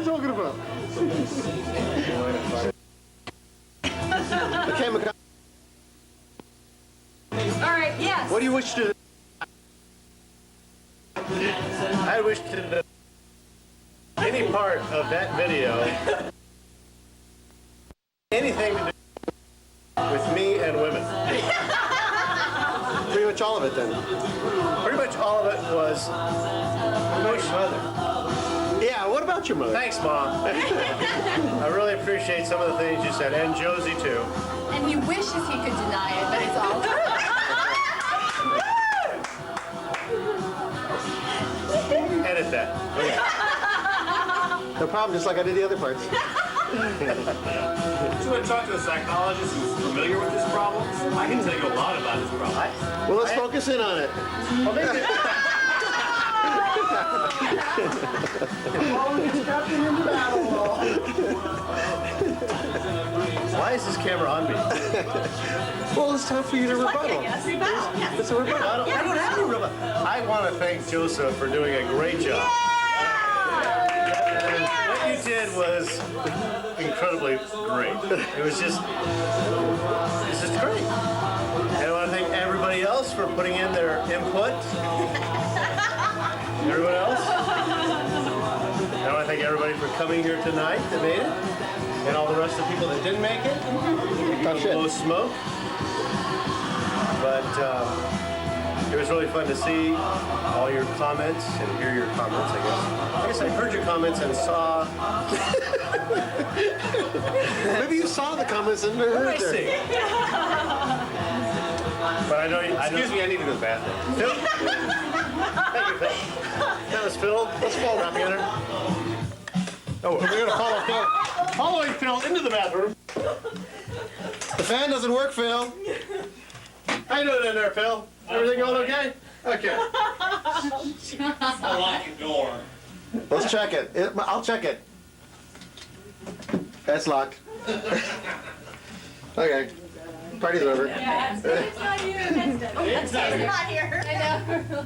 talking about? Okay, McConnell. All right, yes. What do you wish to... I wish to... any part of that video, anything to do with me and women. Pretty much all of it, then. Pretty much all of it was my mother. Yeah, what about your mother? Thanks, Mom. I really appreciate some of the things you said, and Josie, too. And he wishes he could deny it, but it's all true. Edit that. Okay. No problem, just like I did the other parts. Just want to talk to a psychologist who's familiar with his problems. I can tell you a lot about his problems. Well, let's focus in on it. Well, maybe... Why is this camera on me? Well, it's time for you to rebuttal. It's a rebuttal. I don't have any rebuttal. I want to thank Joseph for doing a great job. What you did was incredibly great. It was just, it's just great. And I want to thank everybody else for putting in their input. Everyone else. I want to thank everybody for coming here tonight that made it. And all the rest of the people that didn't make it. Blow smoke. But it was really fun to see all your comments and hear your comments, I guess. I guess I heard your comments and saw... Maybe you saw the comments and heard I see. But I know you... Excuse me, I need to go to the bathroom. Phil? Thank you, Phil. That was Phil. Let's follow up together. Oh, we're going to follow Phil. Following Phil into the bathroom. The fan doesn't work, Phil. How you doing in there, Phil? Everything going okay? Okay. I lock your door. Let's check it. I'll check it. That's locked. Okay. Party's over. Yeah, it's not you, it's not here. I know.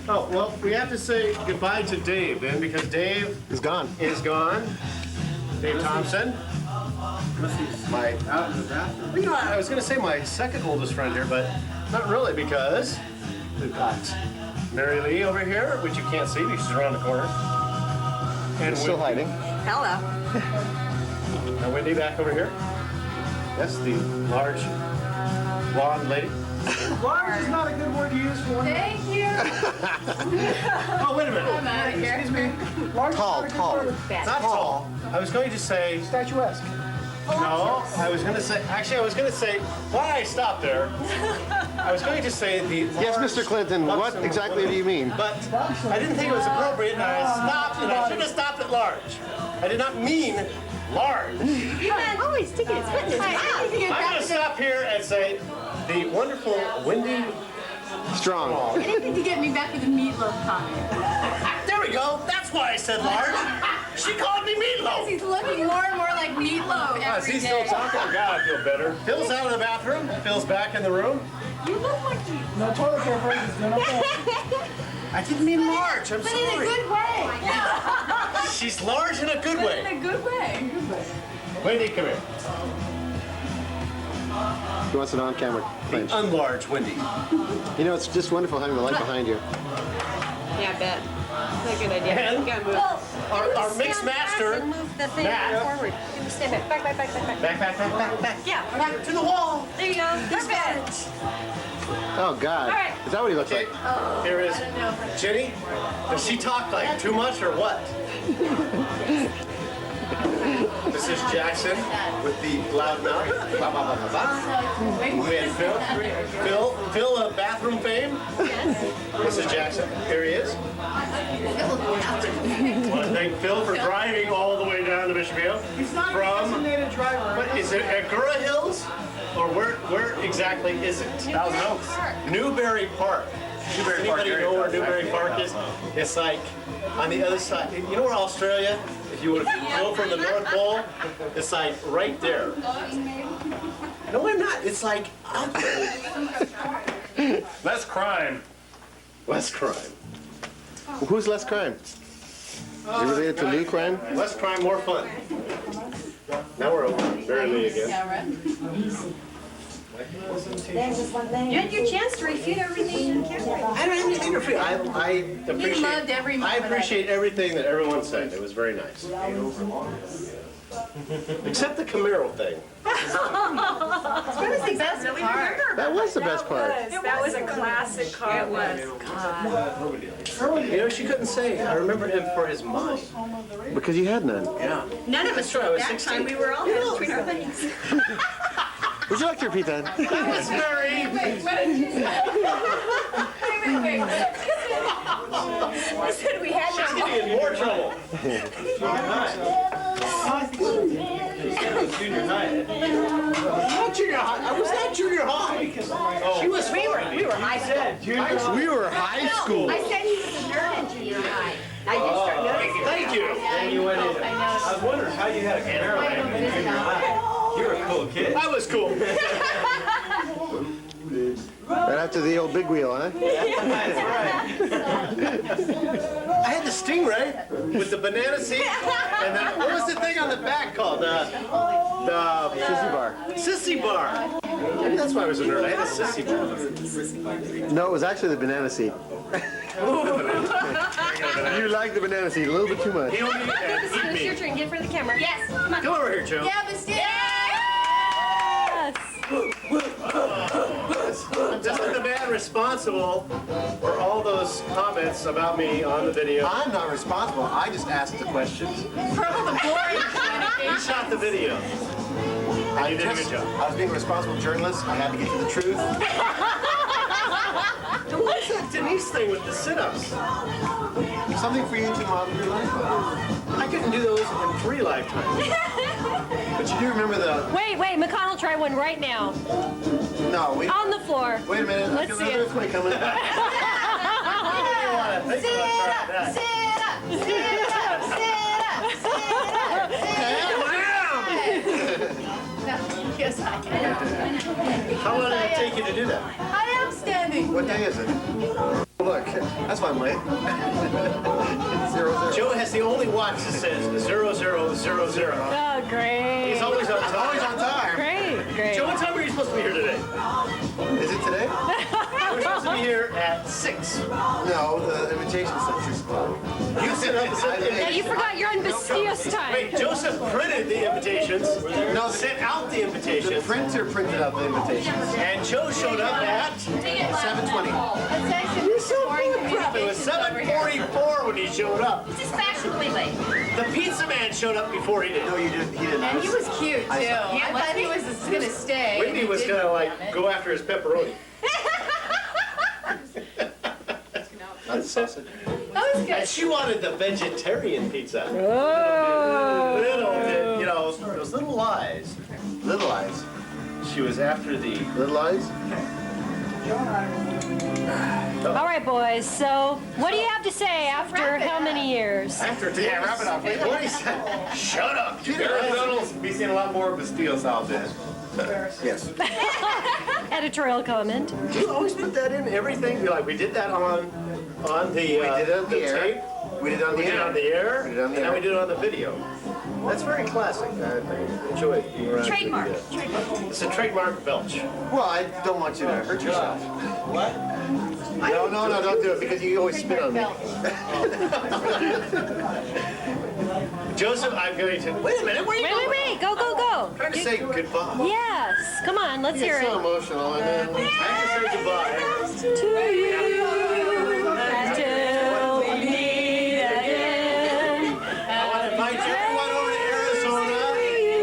Oh, well, we have to say goodbye to Dave, then, because Dave He's gone. is gone. Dave Thompson. My, well, you know, I was going to say my second oldest friend here, but not really, because we've got Mary Lee over here, which you can't see because she's around the corner. And Still hiding. Hello. And Wendy back over here. Yes, the large blonde lady. Large is not a good word to use for one. Thank you. Oh, wait a minute. I'm out of here. Excuse me. Large Tall, is tall. not a good word. Not tall. I was going to say, Statuesque. no, I was going to say, actually, I was going to say, why I stopped there, I was going to say the Yes, large, Mr. Clinton, what buxom exactly woman. do you mean? But I didn't think it was appropriate, and I stopped, and I should have stopped at large. I did not mean large. Always sticking his foot in his mouth. I'm going to stop here and say the wonderful Wendy Strong. Anything to get me back with the meatloaf comment. There we go. That's why I said large. She called me meatloaf. He's looking more and more like meatloaf every Is he still day. talking? Oh, God, I feel better. Phil's out of the bathroom. Phil's back in the room. You look like you. No toilet paper. It's doing okay. I didn't mean large. I'm But in a sorry. good way. She's large in a good But way. in a good way. Wendy, come here. He wants an on-camera clinch. Unlarge Wendy. You know, it's just wonderful having the light behind you. Yeah, I bet. That's a good idea. And You gotta move. our mixed master, Move the thing Matt. forward. Stand back, back, back, back, back, back. back. Yeah. Back to the wall. There you go. Perfect. Oh, God. right. Is that what he looks Okay, like? here is Jenny. Does she talk like too much or what? This is Jackson with the loud mouth. Ba, ba, ba, ba, ba. We had Phil of bathroom fame. This is Jackson. Here he is. I want to thank Phil for driving all the way down to Bishop Hill. He's not a designated driver. What is it, Agoura Hills? Or where exactly is it? Thousand Oaks. Newberry Park. Newberry Park Anybody area. know where Newberry Park is? It's like on the other side. You know where Australia? If you would go from the North Pole, it's like right there. No, I'm not. It's like up there. Less crime. Less crime. Who's less crime? Is it related to Luke, Ryan? Less crime, more fun. Now we're over. Mary Lee again. Yeah, right. You had your chance to refute everything on camera. I don't have anything to refute. I appreciate. loved every I moment of appreciate everything that everyone said. It was very nice. Except the Camaro thing. What was the best part? That was the best part. That was a classic car. It was. You know, she couldn't say. I remember him for his mind. Because you had none. Yeah. None of us That's right. I was that 16. time. We were all between our legs. Would you like to repeat that? I was very. Wait, what did you say? Wait. I said we had She's no. getting in more trouble. Junior high. Not junior high. I was not junior high. She was. We were high school. We were high school. I said he was a nerd in junior high. I just started noticing. Thank you. And you went in. I was wondering how you had a Camaro in junior high. You were a cool kid. I was cool. Right after the old big wheel, huh? That's right. I had the Stingray with the banana seat and then what was the thing on the back called? The Sissy bar. sissy bar. Maybe that's why I was a nerd. I had a sissy bar. No, it was actually the banana seat. You like the banana seat a little bit too much. He'll be and It's eat your me. turn. Get for the camera. Yes, come on. Come over here, Joe. Yeah, but still. Yes. This is the man responsible for all those comments about me on the video. I'm not responsible. I just asked the questions. For all the boring He shot the video. You did a good job. I was being a responsible journalist. I had to get to the truth. What's that Denise thing with the sit-ups? Something for you to model your life by. I couldn't do those in 3 lifetimes. But you do remember the... Wait, McConnell, try one right now. No, wait. On the floor. Wait a minute. Let's see it. This way coming. Sit up, sit up, sit up, Yes, I can. How long did it take you to do that? I am standing. What day is it? Look, that's fine, mate. 0, 0. Joe has the only watch that says 0000. Oh, great. He's always on time. Always on time. Great. Joe, what time were you supposed to be here today? Is it today? We're supposed to be here at 6. No, the invitation said 6 o'clock. You sent out the Yeah, you forgot you're on Bastia's time. Wait, Joseph printed the invitations. No, sent out the The invitations. printer printed out the invitations. And Joe showed up at 7:20. You're so full of crap. It was 7:44 when he showed up. This is fashionably late. The pizza man showed up before he did. No, you didn't. He didn't. And he was cute, too. I thought he was gonna stay. Whitney was gonna like go after his pepperoni. That's sausage. That was good. And she wanted the vegetarian pizza. Oh. Little bit, you know, those little lies. Little eyes. She was after the. Little eyes? All right, boys. So, what do you have to say after how many years? After yeah, wrap it up. What he said. Shut up. Arizona's be seeing a lot more of the steel south end. Yes. Editorial comment. Do you always put that in everything? You're like, we did that on the, We did it on the air. tape. We did it on We the did it on air. the air. We did it on the And then air. we did it on the video. That's very classic. I enjoy being around. Trademark. It's a trademark belch. Well, I don't want you to hurt yourself. What? No, don't do it because you always spit on me. Joseph, I'm going to. Wait a minute, where are you going? Wait. Go. I'm trying to say goodbye. Yes. Come on, let's hear It's so it. emotional, and then I have to say goodbye. To you until we meet again. I want to invite everyone over to Arizona.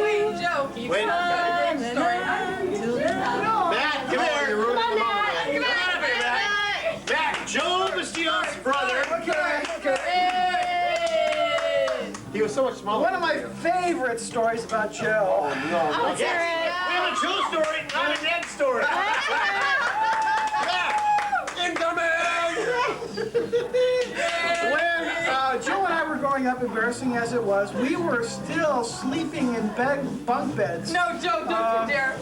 Wait, Joe. Wait. Matt, come here. you're ruining the moment. Come on up here, Matt. Matt, Joe Bastion's brother. he was so much smaller. One of my favorite stories about Joe. Let's hear it. We have a Joe story, not a Ned story. When Joe and I were growing up, embarrassing as it was, we were still sleeping in bunk beds. No, Joe, don't you dare.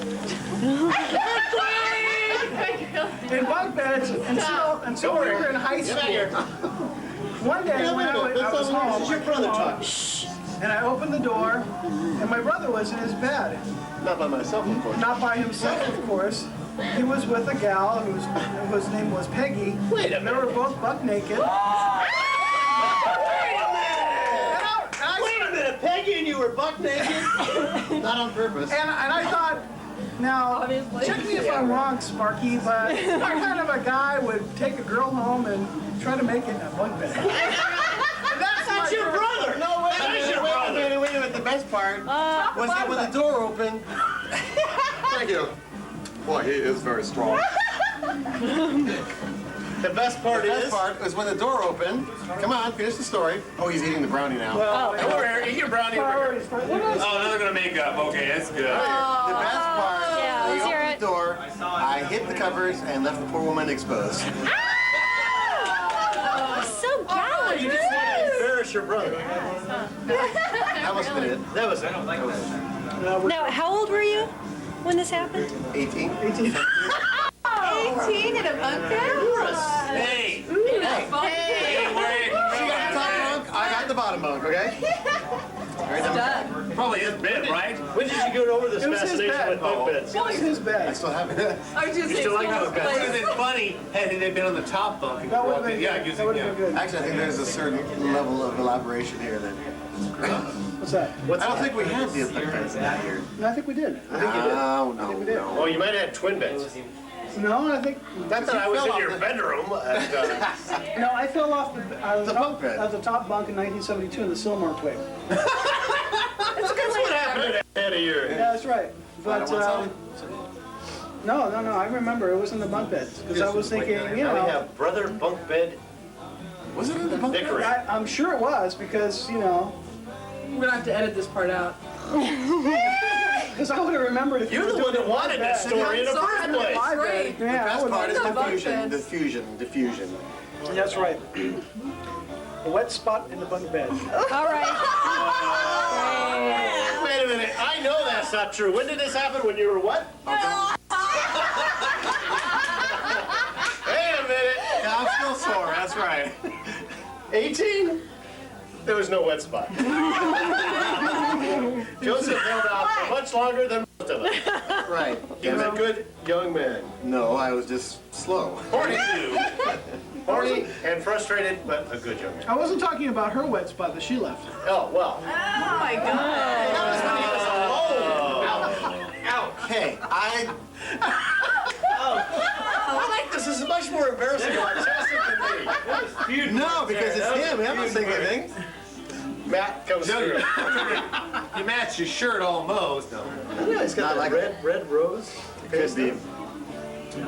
In bunk beds until we were in high Get out here. school. One day when I was home, This is your brother talking. and I opened the door, and my brother was in his bed. Not by myself, of course. Not by himself, of course. He was with a gal whose name was Peggy. Wait a They were both buck naked. Wait a minute, Peggy and you were buck naked? Not on purpose. And I thought, now, check me if I'm wrong, Sparky, but what kind of a guy would take a girl home and try to make it in a bunk bed? That's your brother! No, wait a minute, wait a minute, wait a minute. The best part was that when the door opened. Thank you. Boy, he is very strong. The best part The best part was when the door opened. Come on, finish the story. Oh, he's eating the brownie now. Well, Come over here, eat your brownie over here. priorities. What else? Oh, now they're gonna make up. Okay, that's good. The best part, Yeah, we let's hear opened it. the door, I hit the covers and left the poor woman exposed. So gallant. You just want to embarrass your brother. That must have been it. That was it. Now, how old were you when this happened? 18? 18. 18 in a bunk bed? Hey! In a bunk bed? She got the top bunk, I got the bottom bunk, okay? Done. Probably his bed, right? When did you get over this It was his fascination bed. with bunk beds? It was his I bed. still have it. I was just You still like those beds? place. Would have been funny had they been on the top bunk. And That would walked have in. been Yeah, good. using That would have been good. Actually, I think there's a certain level of elaboration here that What's that? I don't think we had the beds in that year. No, I think we did. No, no, we did. no. Oh, you might have had twin beds. No, I think Not that I was fell in your off bedroom. no. I fell off the The bunk bed. of the top bunk in 1972 in the Silmar twig. That's what happened at the end of your. Yeah, that's right. But no. I remember it was in the bunk beds because I was thinking, you Now we know, have brother bunk bed Was it in the bunk bed? bickering. I'm sure it was because you know, We're gonna have to edit this part out. because I would have remembered if You're you the were one that doing wanted bunk this bed. story in the Sorry, first I'm place. My bed. Great. Yeah, I Best would part is The bunk diffusion, beds. diffusion. That's right. A wet spot in the bunk bed. All right. Wait a minute, I know that's not true. When did this happen? When you were what? Wait a minute. Yeah, I'm still sore, that's right. 18? There was no wet spot. Joseph held out for much longer than most of us. Right. He was a good young man. No, I was just slow. Horny and frustrated, but a good young man. I wasn't talking about her wet spot that she left. Oh, well. Oh my god. That was when he was alone. Ouch. Hey, I like this. This is much more embarrassing and artistic than me. no, because it's him. I'm not saying anything. Matt comes through. You matched your shirt almost. No. Yeah, he's got Not that like red rose. Could be. You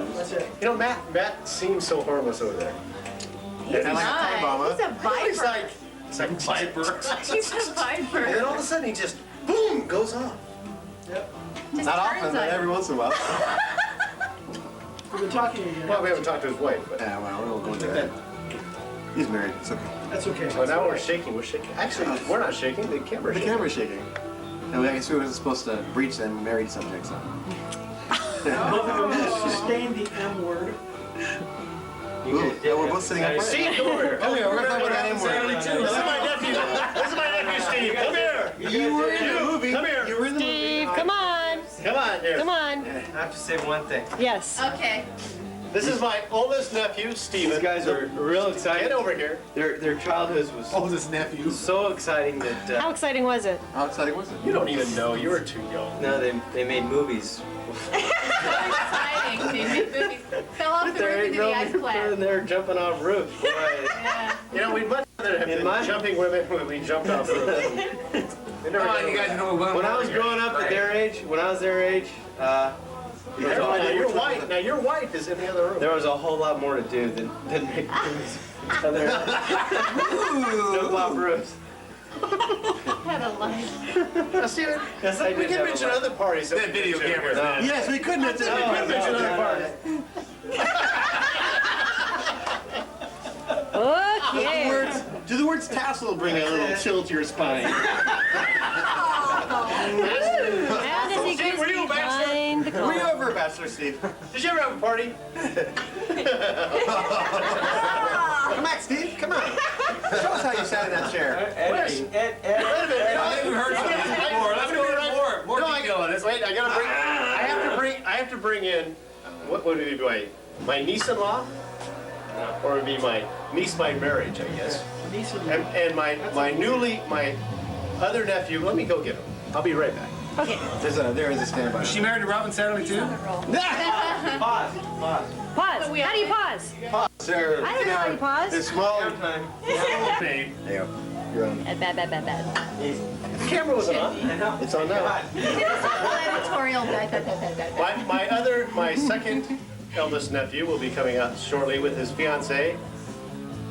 know, Matt seems so harmless over there. I like a time bomber. He's a He's viper. like viper. He's a And then viper. all of a sudden he just, boom, goes off. Just Not often, turns but on every you. once in a while. We've been talking again. Well, we haven't talked to his wife, but Yeah, well, we won't go into that. He's married. It's okay. That's okay. well, now we're shaking. We're shaking. Actually, we're not shaking. The camera's The shaking. camera's shaking. And I guess we were supposed to breach them married subjects. So. Sustain the M word. Ooh, yeah, we're both sitting up. Steve, come over here. Come here, we're gonna talk about that M word. This is my nephew. This is my nephew, Steve. Come here. You were in the movie. Come here. You were in the Steve, come on. Come on, here. Come on. I have to say one thing. Yes. Okay. This is my oldest nephew, Steven. These guys are real Get excited. over here. Their childhood was oldest nephew. so exciting that How exciting was it? How exciting was it? You don't even know. You were too young. now they made movies. Very exciting. They made movies. Fell off the roof into the ice And plant. they're jumping off roofs. Boy. Yeah. You know, we'd much rather have been my- jumping women when we jumped off roofs. They never Oh, did. you guys know when I was growing up at their age, there was Now your wife. Now your wife is in the other room. there was a whole lot more to do than make movies. Jump off roofs. Had a life. Now, Steven, Yes, I we did can have a mention life. other parties. That video cameras. Yes, we could mention We could mention other parties. Okay. Do the words tassel bring a little chill to your spine? How does he Steve, get were you a bachelor? behind the Were you car? over, Bachelor Steve? Did you ever have a party? Come back, Steve. Come on. Show us how you sat in that chair. Ed, Wait a minute. I think we've heard some of these before. Let's go into more detail on this. Wait, I have to bring in, what would it be, my niece-in-law? Or it would be my niece by marriage, I guess. And my other nephew, let me go get him. I'll be right back. Okay. There is a standby. Is she married to Robin Satterley too? Pause. Pause. How do you pause? Sir, I don't know how you pause. it's smaller. Time. Babe. There. You're on. Bad. The camera wasn't on. It's on now. Editorial. My second eldest nephew will be coming out shortly with his fiancee.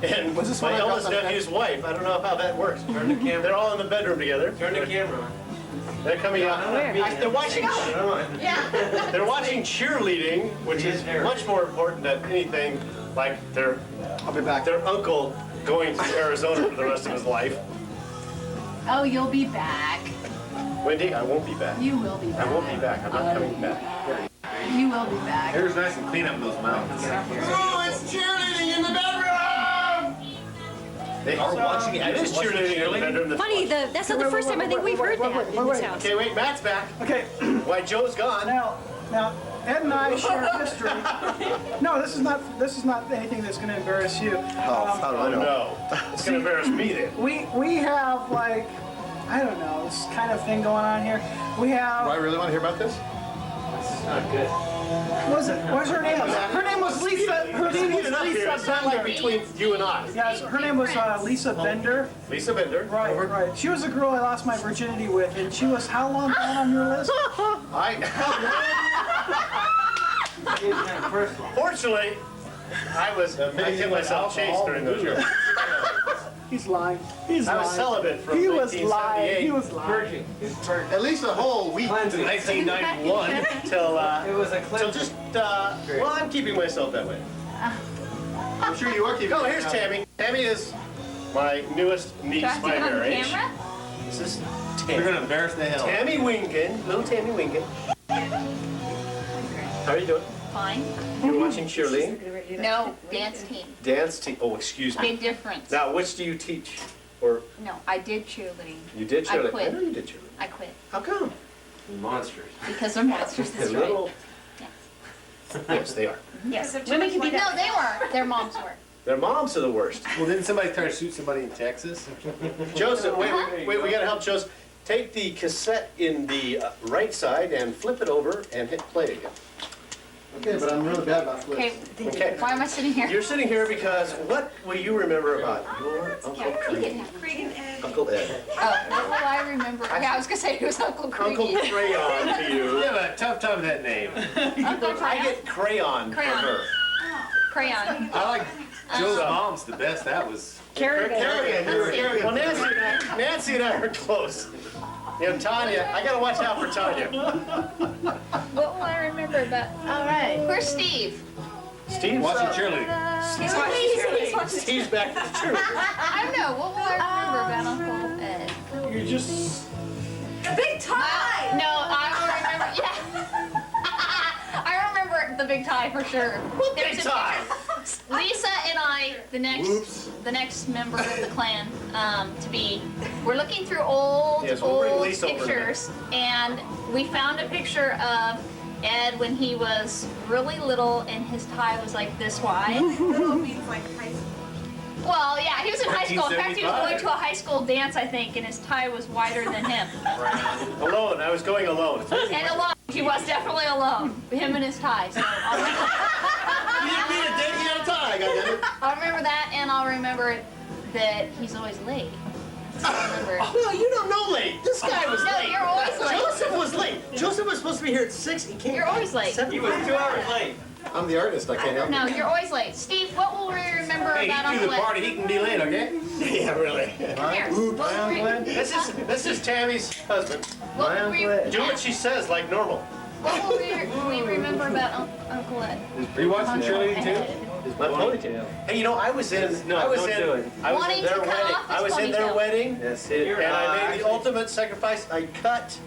And Was this my one I eldest got on nephew's wife. I don't know how that works. Turn the camera. They're all in the bedroom together. Turn the camera on. They're coming out. They're watching. Yeah. They're watching cheerleading, which is much more important than anything like their I'll be back. their uncle going to Arizona for the rest of his life. Oh, you'll be back. Wendy, I won't be back. You will be back. I won't be back. I'm not coming back. You will be back. Hair's nice and clean up those mountains. Oh, it's cheerleading in the bedroom! They are watching it. It is cheerleading in the bedroom. Funny, that's not the first time I think we've heard that in this house. Okay, wait, Matt's back. Okay, Why, Joe's gone. now, Ed and I share history. No, this is not anything that's going to embarrass you. How do I Oh, know? no. It's going to embarrass me then. We have like, I don't know, this kind of thing going on here. We Do I have, really want to hear about this? This is not good. what's her name? Her name was Lisa. Her name was Speaking up here, Lisa it's not like Bender. between you and I. Yeah, so her name was Lisa Bender. Lisa Bender. Right. She was a girl I lost my virginity with, and she was how long down on your list? Fortunately, I kept myself chaste during those years. He's lying. I was celibate from He was lying. 1978 He was lying. Purging. It's purging. At least a whole week. Cleansing. 1991 till It was a till cleansing. just well, I'm keeping myself that way. I'm sure you are keeping. Oh, here's Tammy. Tammy is my newest niece by marriage. This is You're Tammy. gonna embarrass the hell. Tammy Winkin, little Tammy Winkin. How are you doing? Fine. You're watching cheerleading? No, dance team. Dance team. Oh, excuse me. Big difference. Now, which do you teach? Or No, I did cheerleading. you did I cheerleading? quit. I know you did cheerleading. I quit How come? Monsters. because they're monsters. A That's right. little. Yes, they are. Yes. Women can be that. No, they weren't. Their moms were. Their moms are the worst. Well, didn't somebody try to shoot somebody in Texas? Joseph, wait, we gotta help Joseph. Take the cassette in the right side and flip it over and hit play again. Okay, but I'm really bad about Okay. flips. Okay. Why am I sitting here? You're sitting here because what will you remember about your Uncle Creagan? Uncle Ed. Oh, what will I remember? Yeah, I was gonna say it was Uncle Uncle Creagan. Crayon to you. You have a tough time with that name. Uncle I Crayon. get crayon for Crayon. her. Crayon. I like Joe's mom's the best. That was. Kerrigan. Well, Nancy and I are close. You know, Tanya, I gotta watch out for Tanya. What will I remember about? All right. Where's Steve? Steve's Watching cheerleading. He's watching Steve's back to the truth. I don't know. What will I remember about Uncle Ed? You're just. The big tie. No, I will remember. Yeah. I remember the big tie for sure. What big tie? Lisa and I, the next member of the clan, we're looking through old Yes, we'll bring old Lisa over pictures, and we found a picture of Ed when he was really little, and his tie was like this wide. Little means like high school. Well, yeah, he was in high school. In fact, he was 1975. going to a high school dance, I think, and his tie was wider than him. Alone, I was going alone. And alone, he was definitely alone. Him and his tie. So I'll remember that, and I'll remember that he's always late. So I'll remember. Well, you don't know late. This guy was No, late. you're always late. Joseph was late. Joseph was supposed to be here at 6. He came. You're always late. He was 2 hours late. I'm the artist. I can't help No, you're always late. Steve, what will we remember Hey, about he threw Uncle the Ed? party. He can be late, okay? Yeah, really. Come here. What will we, This is Tammy's husband. what will we, Do what she says like normal. what will we remember about Uncle Ed? Are you watching cheerleading too? My ponytail. Hey, you know, I was in Don't do it. Wanting to their cut wedding. off his I was in their ponytail. wedding, That's it. and I made the ultimate sacrifice. I cut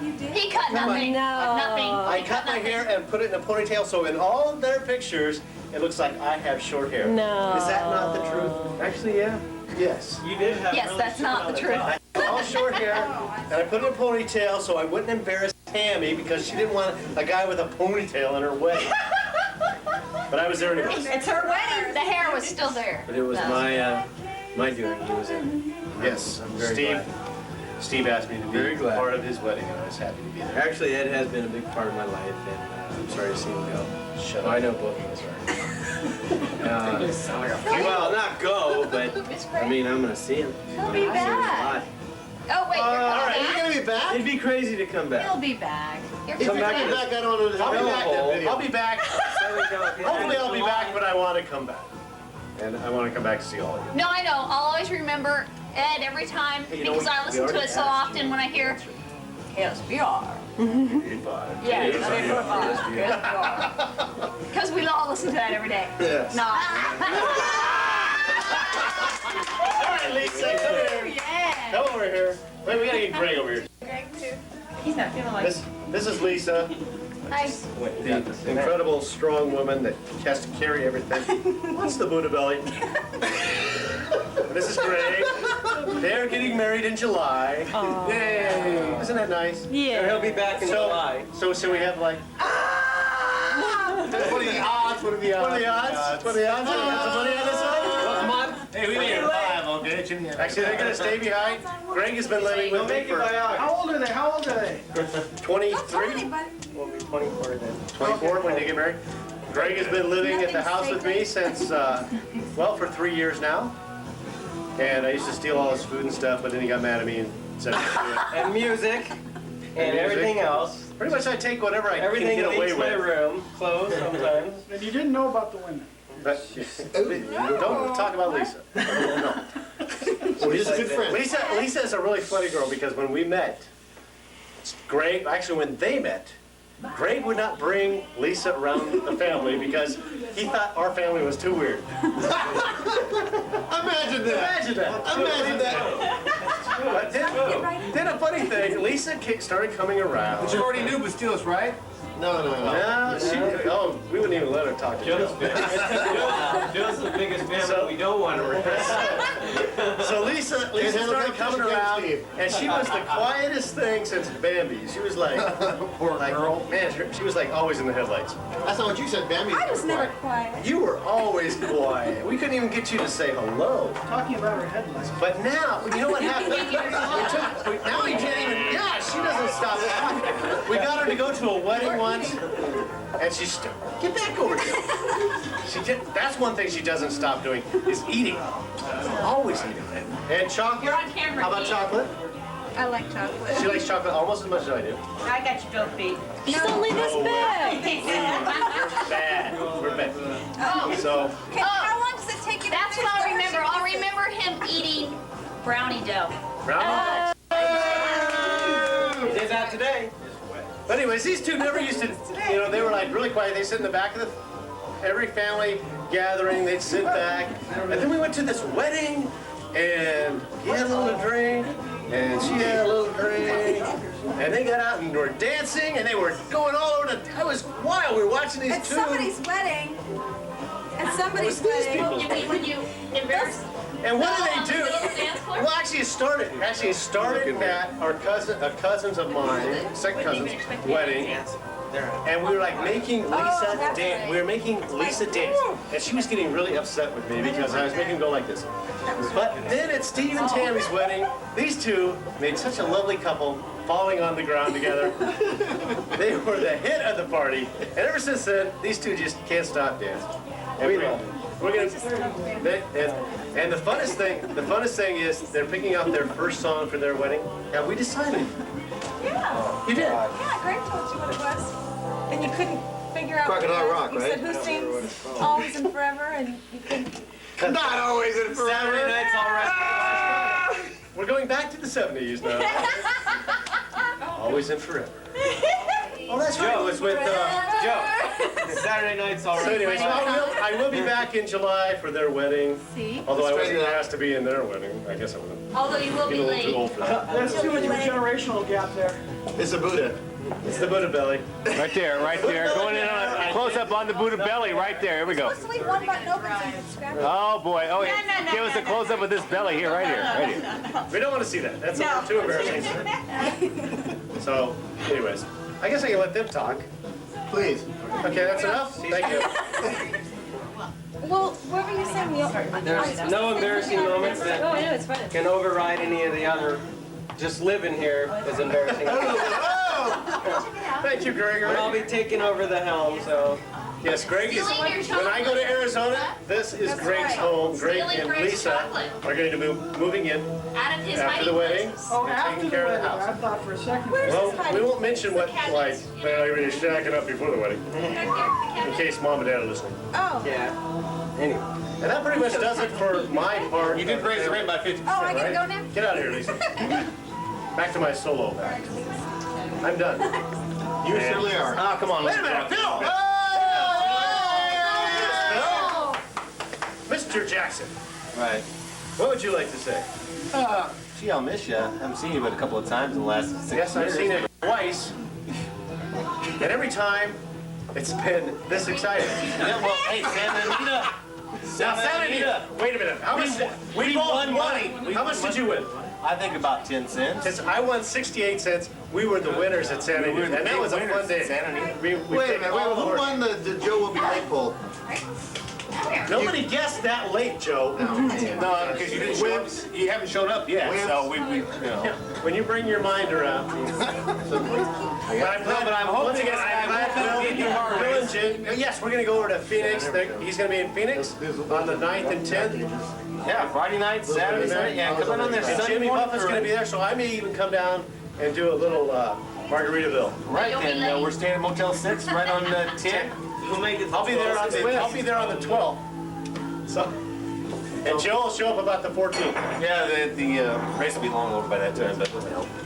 He cut nothing. No. Nothing. I He cut my nothing. hair and put it in a ponytail, so in all of their pictures, it looks like I have short hair. No. Is that not the truth? Actually, yeah. Yes. You did have Yes, really that's short not on the truth. top. All short hair, and I put it in a ponytail so I wouldn't embarrass Tammy because she didn't want a guy with a ponytail in her wedding. But I was there anyway. It's her wedding. The hair was still there. But it was my doing. He was in. Yes, I'm very Steve. glad. Steve asked me to Very be glad. part of his wedding, and I was happy to be there. Actually, Ed has been a big part of my life, and I'm sorry to see him go. Shut I up. know both of us are. Well, not go, but I mean, I'm gonna see him. He'll be back. Oh wait, you're All coming right, Are you back? gonna be back? It'd be crazy to come back. He'll be back. You're If Come you're back coming in back, I don't know. I'll be I'll back. that video. I'll be back. Hopefully I'll be back, but I want to come back. And I want to come back to see all of you. No, I know. I'll always remember Ed every time Hey, you know because what? I listen We to already it so asked often when I hear. Yes, we are. Yes, Because we all listen to that every day. Yes. No. All right, Lisa, come here. Yeah. Come over here. Wait, we gotta get Greg over here. Greg too. He's not feeling like. This is Lisa, Nice. the incredible strong woman that has to carry everything. What's the Buddha belly? This is Greg. They're getting married in July. Yay! Isn't that nice? Yeah. He'll be back in July. So we have like. What are the odds? What are the odds? What are the odds? What are the odds? Got some money on this one? Come on. Hey, we need 5, okay? Jimmy, Actually, they're gonna stay behind. Greg has been living with We'll me make it for by August. How old are they? How old are they? 23, We'll be 24 then. 24 when they get married. Greg has been living at the house with me since, well, for 3 years now. And I used to steal all his food and stuff, but then he got mad at me and said, And music. And everything else. pretty much I take whatever I can Everything get away leaves my with. room. Clothes sometimes. And you didn't know about the women. But don't talk about Lisa. No. He's a good friend. Lisa is a really funny girl because when we met, Greg, actually when they met, Greg would not bring Lisa around the family because he thought our family was too weird. Imagine that. Imagine that. Imagine that. But then a funny thing, Lisa started coming around. But you already knew Bastiles, right? No. No, we wouldn't even let her talk to Joe's Joe. the biggest family we don't want to replace. So Lisa started coming around, and she was the quietest thing since Bambi. She was like, Poor girl. man, she was like always in the headlights. That's not what you said, Bambi. I was never quiet. You were always quiet. We couldn't even get you to say hello. Talking about her headlights. But now, you know what happened? Now we can't even, yeah, she doesn't stop talking. We got her to go to a wedding once, and get back over here. That's one thing she doesn't stop doing, is eating. Always eating. And chocolate. You're on camera, How about Pete. chocolate? I like chocolate. She likes chocolate almost as much as I do. I got you, Joe Pete. She's only this big. Bad. We're bad. Oh, So, How long does it take you to that's what I'll remember. I'll remember him eating brownie dough. round. He did that today. But anyways, these two never used to, they were like really quiet. They sit in the back of every family gathering, they'd sit back. And then we went to this wedding, and he had a little drink, and she had a little drink. And they got out and were dancing, and they were going all over the, it was wild. We were watching these At two. somebody's wedding. At somebody's It was these wedding. people. You mean when you embarrass? And what on did the they do? little dance floor? Well, actually, it started at our cousins of mine, second cousin's wedding. And we were like making Lisa that's dance. right. We were making Lisa dance. And she was getting really upset with me because I was making her go like this. But then at Steve and Tammy's wedding, these two made such a lovely couple, falling on the ground together. They were the hit of the party. And ever since then, these two just can't stop dancing. And we're gonna, and the funnest thing is they're picking out their first song for their wedding. Have we decided? Yeah. You did. Yeah, Greg told you what it was. And you couldn't figure out Crocodile what it was. Rock, You said right? who sings Always and Forever, and you couldn't. Not always in forever. Saturday night's all right. We're going back to the 70s now. Always and forever. Oh, that's right. It was with Joe. Saturday night's all right. So anyways, I will be back in July for their wedding. See? Although I wasn't asked to be in their wedding. I guess I would have Although you will been be a little too late. old for that. There's too much of a generational gap there. It's a Buddha. It's the Buddha belly. Right there, right there. Going in on a close up on the Buddha belly, right there. Here we go. Supposed to leave one button open so you can scrap it. Oh boy. Oh, No, yeah. no, Give us a close up of this belly here, right here, right here. We don't want to see that. That's too embarrassing. So, anyways, I guess I can let them talk. Please. Okay, that's enough? Thank you. Well, what were you saying? There's no embarrassing moments Oh, that I know, it's fun. can override any of the other. Just living here is embarrassing. Thank you, Gregory. But I'll be taking over the helm, so. Yes, Greg is. Stealing your When I go to chocolate. Arizona, this is Greg's right. home. Greg Stealing and Greg's Lisa chocolate. are going to be moving in Out of his after hiding the wedding. places. Oh, They're after taking the care of wedding, the house. I thought for a second. Well, we won't mention what, like, they're really shacking up before the wedding, in case mom and dad are listening. Oh. Yeah. Anyway. And that pretty much does it for my part. You did raise the rate by 50%, Oh, I gotta right? go now? Get out of here, Lisa. Back to my solo act. I'm done. You certainly are. Ah, come on. Wait a minute, Phil! Mr. Jackson, Right. what would you like to say? Gee, I'll miss you. I haven't seen you but a couple of times in the last 6 Yes, I've years. seen it twice. And every time, it's been this exciting. Yeah, well, hey, Santa Anita. Now, Santa Anita, wait a minute. How much? We won money. How much did you win? I think about 10 cents. Since I won 68 cents, we were the winners at Santa We were Anita. the And that big was a winners fun day. at Santa Anita. We Wait a picked minute, all the who horses. won the Joe Will Be Late poll? Nobody guessed that late, Joe. No, because you didn't show up. You haven't showed up yet, so we you know. When you bring your mind around. But I'm glad, but I'm hoping once again, I'm glad Bill Phil beat you hard. and Jim. Yes, we're going to go over to Phoenix. He's going to be in Phoenix on the 9th and 10th. Yeah, Friday night, Saturday night, yeah, come on there And Sunday Jimmy morning. Buffett's going to be there, so I may even come down and do a little Margaritaville. Right, You'll be and late. we're staying at Motel 6 right on the 10. We'll make it. I'll be there on the 12th. So, and Joe will show up about the 14th. Yeah, the race will be long over by that time, but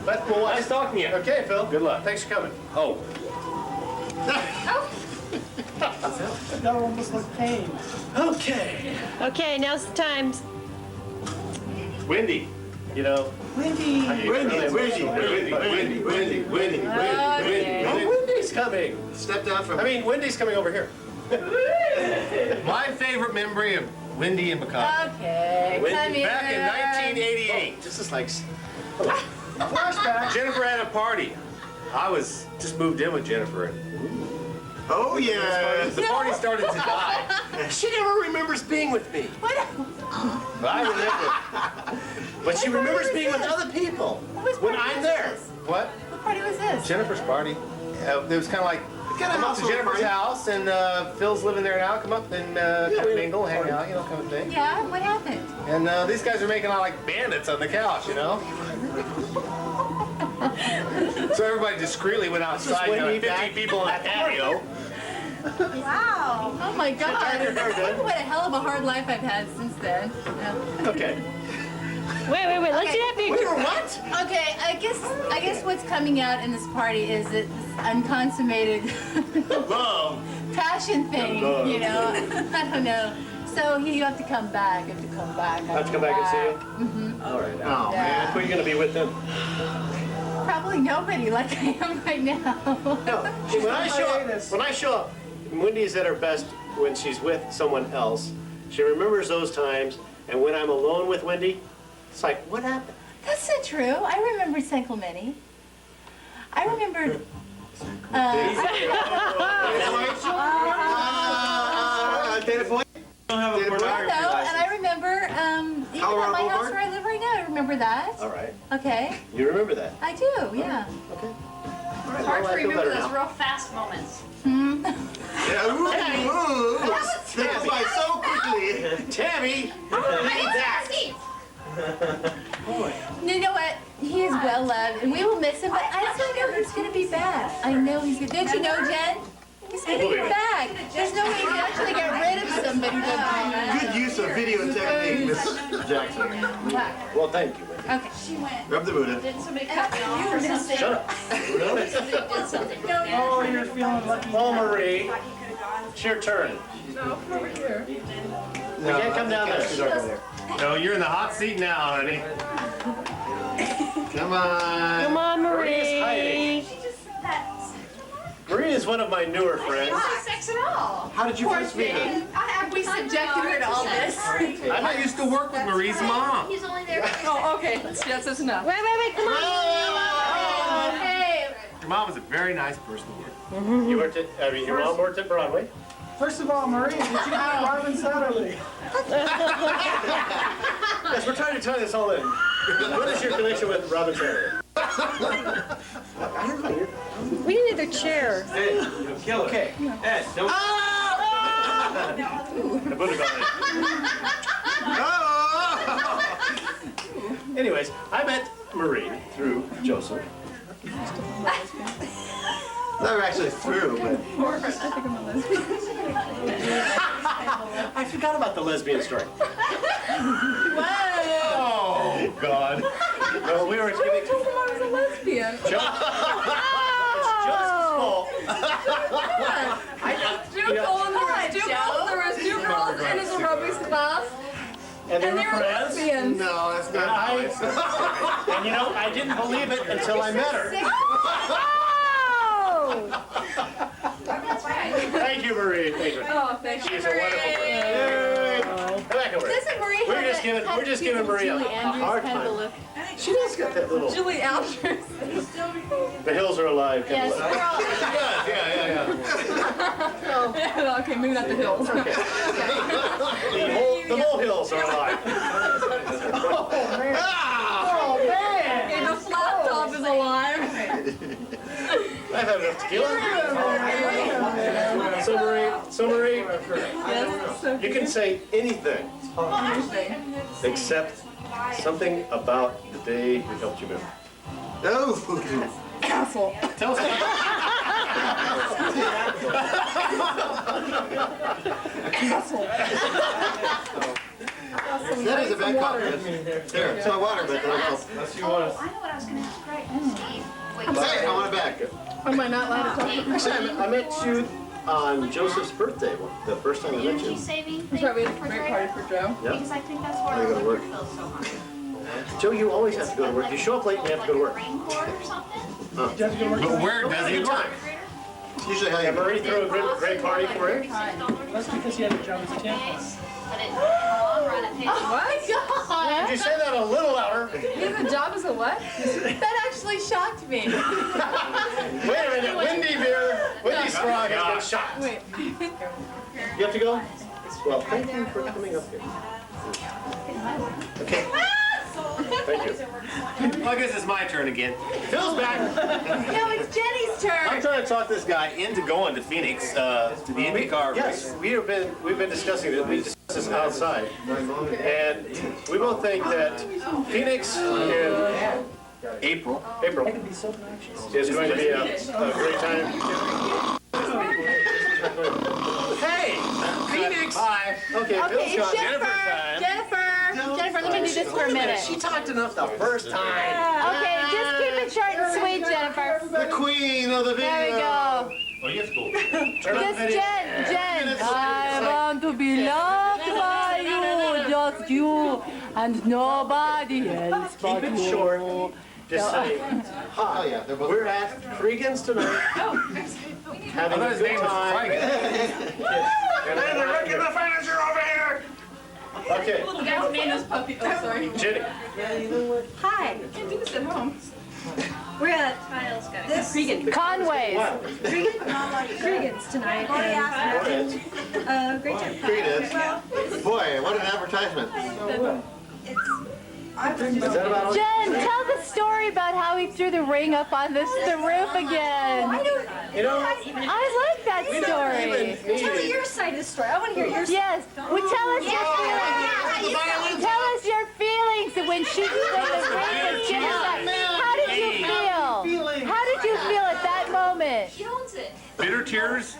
But we'll watch. Nice talking to you. Okay, Phil. Good luck. Thanks for coming. Oh. That almost like pain. Okay. Okay, now's the time. Wendy, you know. Wendy. Wendy's coming. Step down from. I mean, Wendy's coming over here. My favorite memory of Wendy and McConnell. Okay, come here. Back in 1988. This is like. Flashback. Jennifer had a party. I was just moved in with Jennifer. Oh yeah. The party started to die. She never remembers being with me. But I remember. But she remembers being with other people when I'm there. What? What party was this? Jennifer's party. It was kind of like, come up to Jennifer's house, and Phil's living there now. Come up and kind of mingle, hang out, you know, kind of thing. Yeah, what happened? And these guys are making out like bandits on the couch, you know? So everybody discreetly went outside, you know, 50 people in a patio. Wow. Oh my God. What a hell of a hard life I've had since then. Okay. Wait. Let's see that picture. What? Okay, I guess what's coming out in this party is this unconsummated Love. passion thing, you know? I don't know. So you have to come back. You have to come back. I have to come back and see you? Mm-hmm. All right. Oh man. Who are you going to be with then? Probably nobody like I am right now. No. See, when I show up, Wendy's at her best when she's with someone else. She remembers those times, and when I'm alone with Wendy, it's like, what happened? That's not true. I remember San Clemente. I remembered. Data point. don't have a Data pornography No, and license. I remember even Colorado at my house Boulevard? where I live right now. I remember that. All right. Okay, You remember that? I do. Yeah. Okay. It's hard to remember those real fast moments. Yeah, ooh, that was by so quickly. Tammy! You know what? He is well loved, and we will miss him. But I don't know he's gonna be back. I know he's gonna. Don't you know, Jen? He's gonna be back. There's no way you can actually get rid of somebody that's Good use of video technique, Miss Jackson. back. Well, thank you, Wendy. Okay. Rub the Buddha. Didn't somebody cut me off or something? Shut up. Somebody did something. Oh, you're feeling lucky. Oh, Marie, it's your turn. No, come over here. You can't come down there. No, you're in the hot seat now, honey. Come on. Come on, Marie is hiding. Marie. Marie is one of my newer friends. Not sex at all. How did you Poor first meet her? thing. We subjected her to all this. I used to work with Marie's mom. He's only there. Oh, okay. That's enough. Wait, come on. Hey. Your mom was a very nice person to work with. You worked at, your mom worked at Broadway? First of all, Marie, did you meet Robin Satterley? Yes, we're trying to tie this all in. What is your connection with Robin Taylor? We need another chair. Hey, you'll kill it. Okay. Ed, don't. The Buddha got it. Anyways, I met Marie through Joseph. Never actually through, but I forgot about the lesbian story. Oh, God. No, we were giving. I was a lesbian. It's Joseph's fault. Two girls, there was two girls in his aerobics class, And they and were they were friends. lesbians. no, that's And not nice. and you know, I didn't believe it until I met her. Thank you, Marie. Thank you. Oh, thank you. She's a wonderful person. Yay. Come back over. Doesn't Marie We're have just giving Marie a hard time. She does got that little. Julie Andrews. The hills are alive. Yes, Kind of we're all. Yeah. Okay, maybe not the hills. The molehills are alive. Okay, the flat top is alive. I've had enough tequila. So Marie, Yes, so you can say anything except something about the day we helped you move. No. asshole. Tell us about That is a bad compliment. There, it's my water, but Unless you want I know what I was going to ask. Great. Steve. Wait, Say, I want it back. Am I not allowed to talk? Actually, I met you on Joseph's birthday, the first time I the met energy you. saving thing That's right, we had a for great refrigerator? party for Joe. Yeah. Because I think that's where I gotta our work. liver feels so hard. Joe, you always have to go to work. You show up late and you have to go to work. Rain cord or something? You have to go work. But where does he work? Usually how Have you Marie throw a great party for you? That's because he had a job as a temp. But in the long run, it pays. Did you say that a little louder? You have a job as a what? That actually shocked me. Wait a minute, Wendy Sprague has been shot. Wait. You have to go? Well, thank you for coming up here. Okay. Thank you. Well, I guess it's my turn again. Phil's back. No, it's Jenny's I'm turn. trying to talk this guy into going to Phoenix to the IndyCar race. Yes, we've been discussing it. We discussed this outside, and we both think that Phoenix in April. April is going to be a great time. Hey, Phoenix. Bye. Okay, Okay, Phil's it's gone. Jennifer, let me do this for a minute. She talked enough the first time. Okay, just keep it short and sweet, Jennifer. The queen of the video. There we go. Oh, you have to go. Just Jen. I want to be loved by you, just you, and nobody else but Keep it you. short. Just say, Oh yeah, they're both. we're at Creagan's tonight, having a His good name was time. Creagan. And then they're looking the furniture over here. Okay, Little guy's name is Puppy. Oh, sorry. Jenny. Hi. Can't do this at home. We're at Creagan. Conway's. Creagan's tonight. And, great time. Queen is. Boy, what an advertisement. Is that about all? Jen, tell the story about how he threw the ring up on the roof again. You know, I like that story. Tell me your side of the story. I want to hear your side. Yes, well, tell us your feelings. Tell us your feelings when the ring was given back. How did you feel? How did you feel at that moment? He owns it. Bitter tears.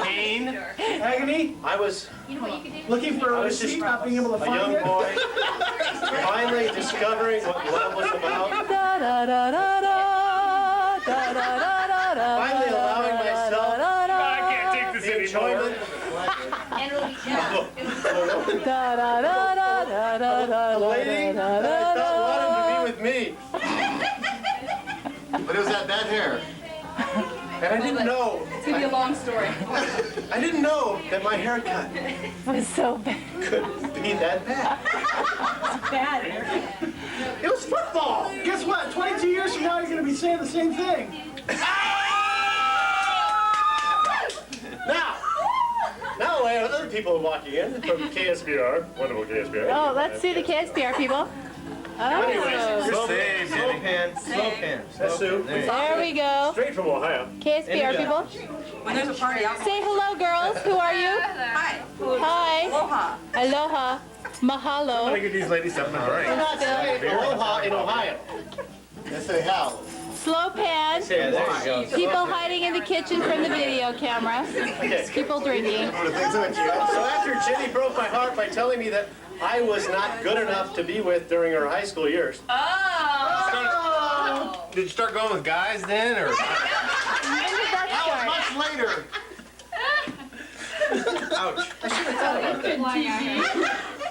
Pain. Agony? I was You know what you can do? Looking for I a was just receipt, not being able to a find young it? boy, finally discovering what love was about. Finally allowing myself I can't take this the anymore. enjoyment And it'll be, yeah. of a lady that I thought wanted to be with me. But it was that bad hair. And I didn't know. It's gonna be a long story. I didn't know that my haircut was so bad. could be that bad. Bad. It was football. Guess what? 22 years from now, you're going to be saying the same thing. Now I have other people walking in from KSBR, wonderful KSBR. Oh, let's see the KSBR people. Oh, Slow pan, slow pan, slow pan. That's Sue. there we go. Straight from Ohio. KSBR people. When there's a party, I'll Say hello, girls. Who are you? Hi. Hi. Aloha. Aloha. I'm gonna Mahalo. give these ladies something to drink. I'm not saying Aloha in Ohio. They say how. Slow pan. Yeah, there you go. People hiding in the kitchen from the video camera. Okay. People drinking. What the things that you So after Jenny broke my heart by telling me that I was not good enough to be with during her high school years, Did you start going with guys then, or? When did that Much later. Ouch.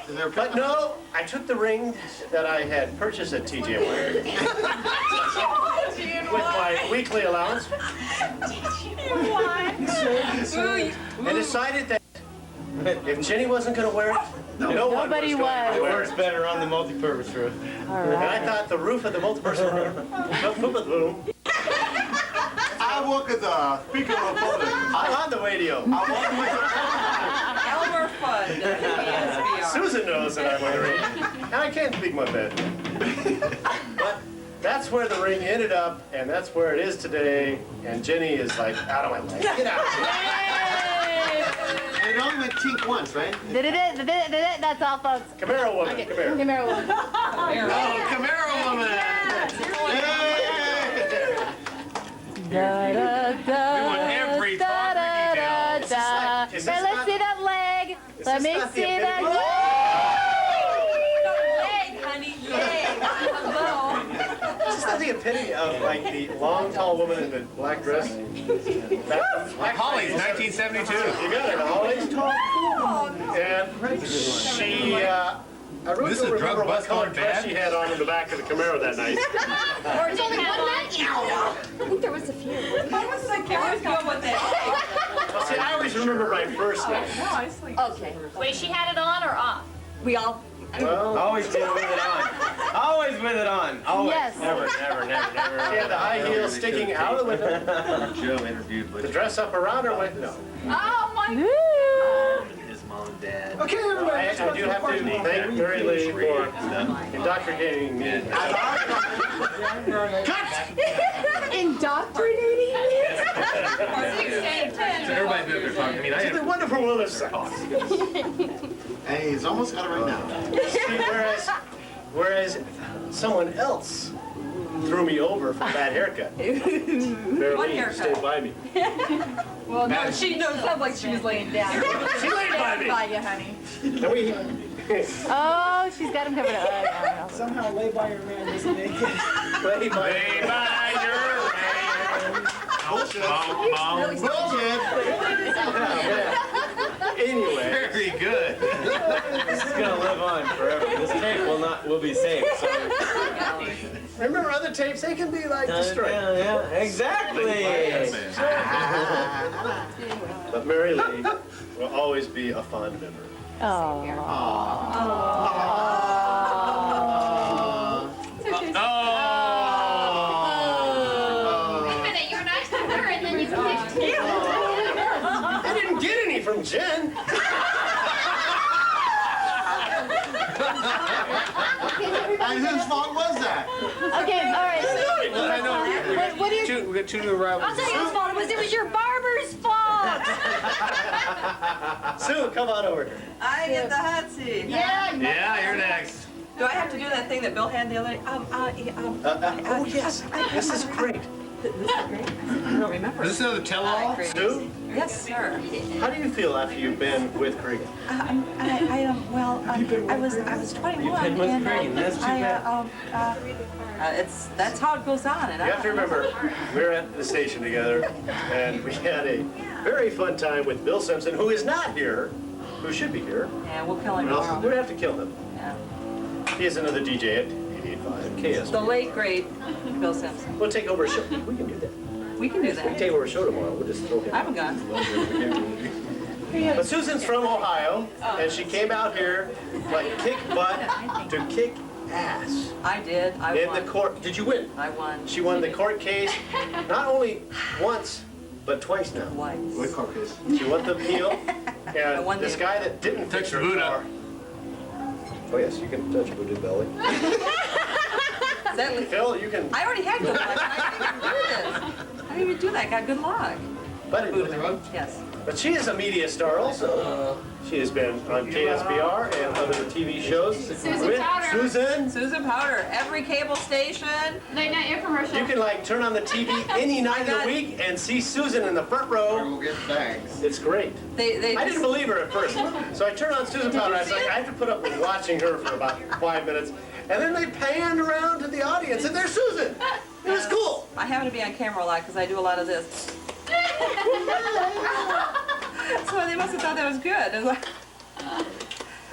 Is there a but no, I took the ring that I had purchased at TJ with my weekly allowance and decided that if Jenny wasn't going to wear it, no one Nobody was going was. to wear Works it. better on the multi-purpose roof. And I thought the roof of the multi-person room. I work at the Speaker of Public. I'm on the radio. Elmer Fudd. KSBR. Susan knows that I'm on the radio. And I can't speak my bed. But that's where the ring ended up, and that's where it is today. And Jenny is like, out of my way. Get out. And it only went tink once, right? That's all, folks. Camaro woman, come here. Camaro one. Oh, Camaro woman! every talk Is this Hey, let's not- see that leg. Let this me not the see that epitome? leg. Leg, honey, leg. Hello. Is this not the epitome of like the long, tall woman in the black dress? Holly's 1972. You got it, Holly's tall. And she, I really This don't is drug remember what bust color gone dress bad? she had on in the back of the Camaro that night. Or it's only one night? I think there was a few. I was like, I always go with that. See, I always remember my first night. No, I sleep. Okay. Wait, she had it on or off? We all. Well, Always with it on. Always with it on. Always. Yes. Never. she had the high heels sticking out of the window. Joe interviewed The dress up around her window. Oh my. Woo. his mom and dad. Okay, everybody. I let's go do to the have to party. thank Mary Lee for indoctrinating me. Indoctrinating me? Everybody's been there talking. I mean, I To have the wonderful wilderness sauce. Hey, he's almost got it right now. See, whereas someone else threw me over for a bad haircut. Mary What Lee haircut? stayed by me. Well, no, she knows. Sounds like she was laying down. She laid by me. By you, honey. And we, Oh, she's got him covered up. Oh, Somehow lay by your man isn't naked. lay by Lay by your Bullshit. mom. Bullshit. Anyway, Very good. This is gonna live on forever. This tape will be saved. So. remember other tapes? They can be like destroyed. Yeah, exactly. But Mary Lee will always be a fond memory. oh. Wait a minute, you were nice to her and then you picked me. I didn't get any from Jen. And whose fault was that? Okay, all right. I know. What do you... We got two new arrivals. I'll tell you whose fault it was. It was your barber's fault. Sue, come on over here. I get the hot seat. Yeah. Yeah, you're next. Do I have to do that thing that Bill had the other day? Oh yes, this is great. This is great. I don't remember. Is this another tell-all? Sue, Yes, sir. how do you feel after you've been with Creagan? I was 21. You've been with and, Creagan, that's too bad. That's how it goes on. And You have to remember, we were at the station together, and we had a very fun time with Bill Simpson, who is not here, who should be here. Yeah, we'll kill him We're tomorrow. gonna have to kill him. Yeah. He is another DJ at 88.5 KS. The late great Bill Simpson. We'll take over a show. We can do that. We can do We can that. take over a show tomorrow. We'll just throw him. I have a gun. But Susan's from Ohio, and she came out here like kick butt to kick ass I did. I in won. the court. Did you win? I won. She won the court case, not only once, but twice now. Twice. What court case? She won the appeal, and won this the- guy that didn't fix her car. Oh yes, you can touch Buddha's belly. Is that le- Phil, you can. I already had good luck. I didn't even do this. I didn't even do that. I got good luck. But, Yes. but she is a media star also. She has been on KSBR and other TV shows. Susan with Powder. Susan. Susan Powder, every cable station. Late night infomercial. You can like turn on the TV any night of the week and see Susan in the front row. We'll get bags. It's great. They I didn't believe her at first. So I turned on Susan Powder. I was like, I have to put up with watching her for about 5 minutes. And then they panned around to the audience and there's Susan. It was cool. I happen to be on camera a lot because I do a lot of this. So they must have thought that was good. It was like,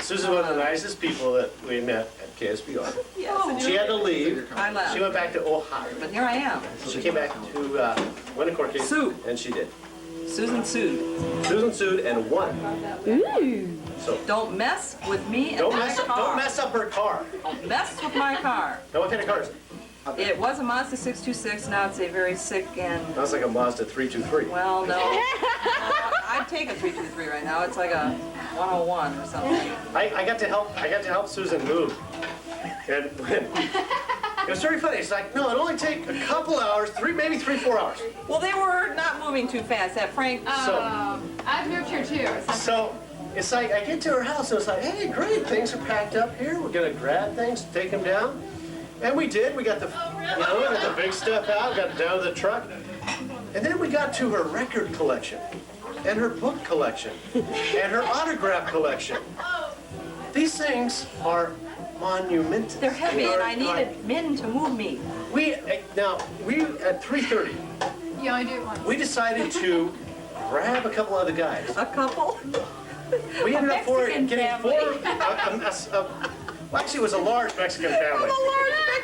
Susan was one of the nicest people that we met at KSBR. yes, and She had to leave. I left. She went back to Ohio. But here I am. She came back to win a court case. Sue. And she did. Susan sued. Susan sued and won. So Don't mess with me and don't my mess, car. don't mess up her car. Don't mess with my car. Now what kind of car is it? It was a Mazda 626. Now it's a very sick and, Sounds like a Mazda 323. well, no. I'd take a 323 right now. It's like a 101 or something. I got to help Susan move. And it was very funny. It's like, no, it'll only take a couple hours, maybe 3-4 hours. Well, they were not moving too fast. That Frank. I've moved here too. So it's like I get to her house and it's like, hey, great, things are packed up here. We're gonna grab things, take them down. And we did. We got the, we got the big stuff out, got down to the truck. And then we got to her record collection and her book collection and her autograph collection. These things are monumental. They're heavy, and I needed men to move me. We at 3:30, You only do it once. we decided to grab a couple other guys. A couple. We ended up Mexican getting family. well, actually, it was a large Mexican family.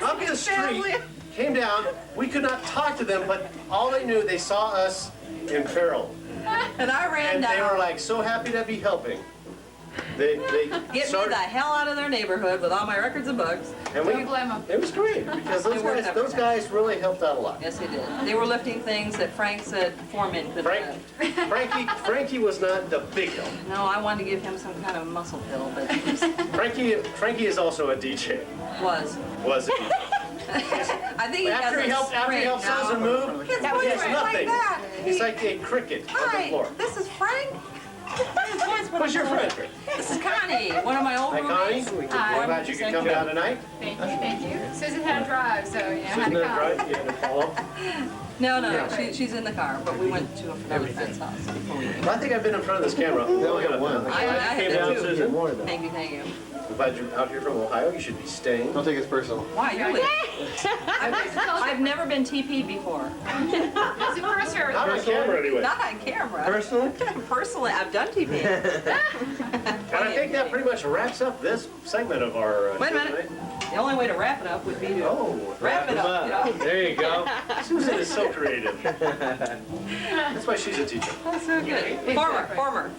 Up the street, family. came down. We could not talk to them, but all they knew, they saw us in peril. And I ran And down. they were like so happy to be helping. They Get me started, the hell out of their neighborhood with all my records and books. and Don't blame 'em. it was great because They worked every those time. guys really helped out a lot. Yes, they did. They were lifting things that Frank said 4 men couldn't lift. Frankie was not the big help. No, I wanted to give him some kind of muscle pill, but he was. Frankie is also a DJ. Was. Was it? I think he After he has helped a Susan move, His he voice has was nothing. like that. He's like a cricket on the Hi, floor. this is Frank. Who's your friend? This is Connie, one of my old Hi, Connie. roommates. I'm glad you could come down tonight. Thank you, thank you. Susan had to drive, so you know, had Susan, to that's come. right. You had to follow. No, she's in the car, but we went to another friend's house before we Well, I think I've been in front of this camera. I came had down, that too. Susan. Thank you. I'm glad you're out here from Ohio. You should be staying. Don't take it personal. Why, you're late. I've never been TP'd before. It's a first service. Not on camera anyway. Not on camera. Personally? Personally, I've done TP. And I think that pretty much wraps up this segment of our Wait a show minute. tonight. The only way to wrap it up would be to Oh, wrap it up. You know? there you go. Susan is so creative. That's why she's a teacher. That's so good. Former.